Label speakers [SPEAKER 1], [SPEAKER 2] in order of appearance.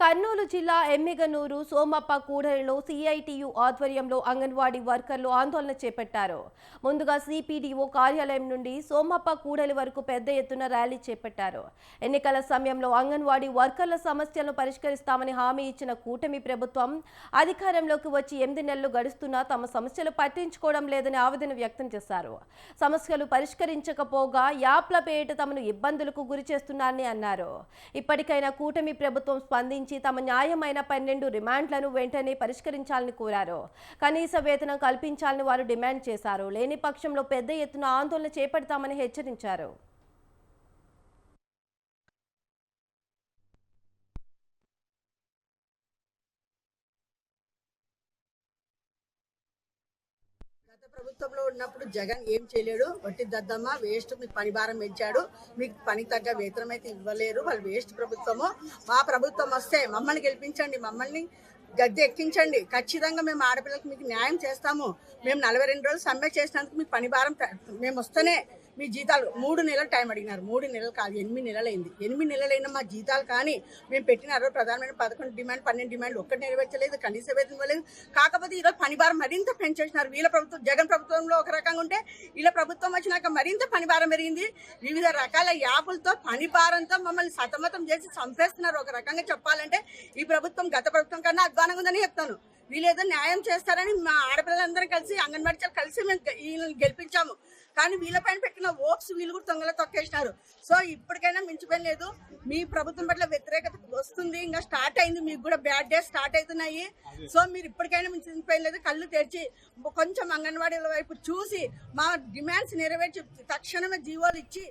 [SPEAKER 1] కర్నూలు జిల్లా ఎమ్మిగనూరు సోమప్ప కూడలిలో సిఐటియు ఆధ్వర్యంలో అంగన్వాడీ వర్కర్లు ఆందోళన చేపట్టారు. ముందుగా సిపిడిఓ కార్యాలయం నుండి సోమప్ప కూడలి వరకు పెద్ద ఎత్తున ర్యాలీ చేపట్టారు. ఎన్నికల సమయంలో అంగన్వాడీ వర్కర్ల సమస్యలను పరిష్కరిస్తామని హామీ ఇచ్చిన కూటమి ప్రభుత్వం అధికారంలోకి వచ్చి 8 నెలలు గడుస్తున్నా తమ సమస్యలు పట్టించుకోవడం లేదని ఆవేదన వ్యక్తం చేశారు. సమస్యలు పరిష్కరించకపోగా యాప్ల పేరిట తమను ఇబ్బందులకు గురి చేస్తున్నారని అన్నారు. ఇప్పటికైనా కూటమి ప్రభుత్వం స్పందించి తమ న్యాయమైన 12 రిమాండ్లను వెంటనే పరిష్కరించాలని కోరారు. కనీస వేతనం కల్పించాలని వారు డిమాండ్ చేశారు. లేని పక్షంలో పెద్ద ఎత్తున ఆందోళన చేపడతామని హెచ్చరించారు.
[SPEAKER 2] గత ప్రభుత్వంలో ఉన్నప్పుడు జగన్ ఏం చేయలేడు, వట్టి దద్దమ్మ వేస్ట్. మీకు పని భారం పెంచాడు, మీకు పని తగ్గ వేతనం అయితే ఇవ్వలేరు, వాళ్ళు వేస్ట్ ప్రభుత్వము. మా ప్రభుత్వం వస్తే మమ్మల్ని గెలిపించండి, మమ్మల్ని గద్దె ఎక్కించండి, ఖచ్చితంగా మేము ఆడపిల్లలకు మీకు న్యాయం చేస్తాము. మేము 42 రోజులు సమ్మె చేసినందుకు మీకు పని భారం మేము వస్తేనే మీ జీతాలు 3 నెలలు టైం అడిగినారు. 3 నెలలు కాదు, 8 నెలలు అయింది. 8 నెలలైనా మా జీతాలు కానీ మేము పెట్టిన ప్రధానమైన 11 డిమాండ్ 12 డిమాండ్లు ఒక్కటి నెరవేర్చలేదు, కనీస వేతనం ఇవ్వలేదు. కాకపోతే ఈరోజు పని భారం మరింత పెంచేసినారు. వీళ్ళ ప్రభుత్వం జగన్ ప్రభుత్వంలో ఒక రకంగా ఉంటే వీళ్ళ ప్రభుత్వం వచ్చినాక మరింత పని భారం పెరిగింది. వివిధ రకాల యాపులతో పని భారంతో మమ్మల్ని సతమతం చేసి చంపేస్తున్నారు. ఒక రకంగా చెప్పాలంటే ఈ ప్రభుత్వం గత ప్రభుత్వం కన్నా అధ్వానంగా ఉందని చెప్తాను. వీళ్ళు ఏదో న్యాయం చేస్తారని మా ఆడపిల్లలందరం కలిసి అంగన్వాడీ కలిసి మేము వీళ్ళని గెలిపించాము. కానీ వీళ్ళపైన పెట్టిన ఓప్స్ వీళ్ళు కూడా తొంగలో తొక్కేసినారు. సో ఇప్పటికైనా మించిపోయి లేదు. మీ ప్రభుత్వం పట్ల వ్యతిరేకత వస్తుంది, ఇంకా స్టార్ట్ అయింది. మీకు కూడా బ్యాడ్ డేస్ స్టార్ట్ అవుతున్నాయి. సో మీరు ఇప్పటికైనా మించిపోయి లేదు. కళ్ళు తెరిచి కొంచెం అంగన్వాడీల వైపు చూసి మా డిమాండ్స్ నెరవేర్చి తక్షణమే జీవోలు ఇచ్చి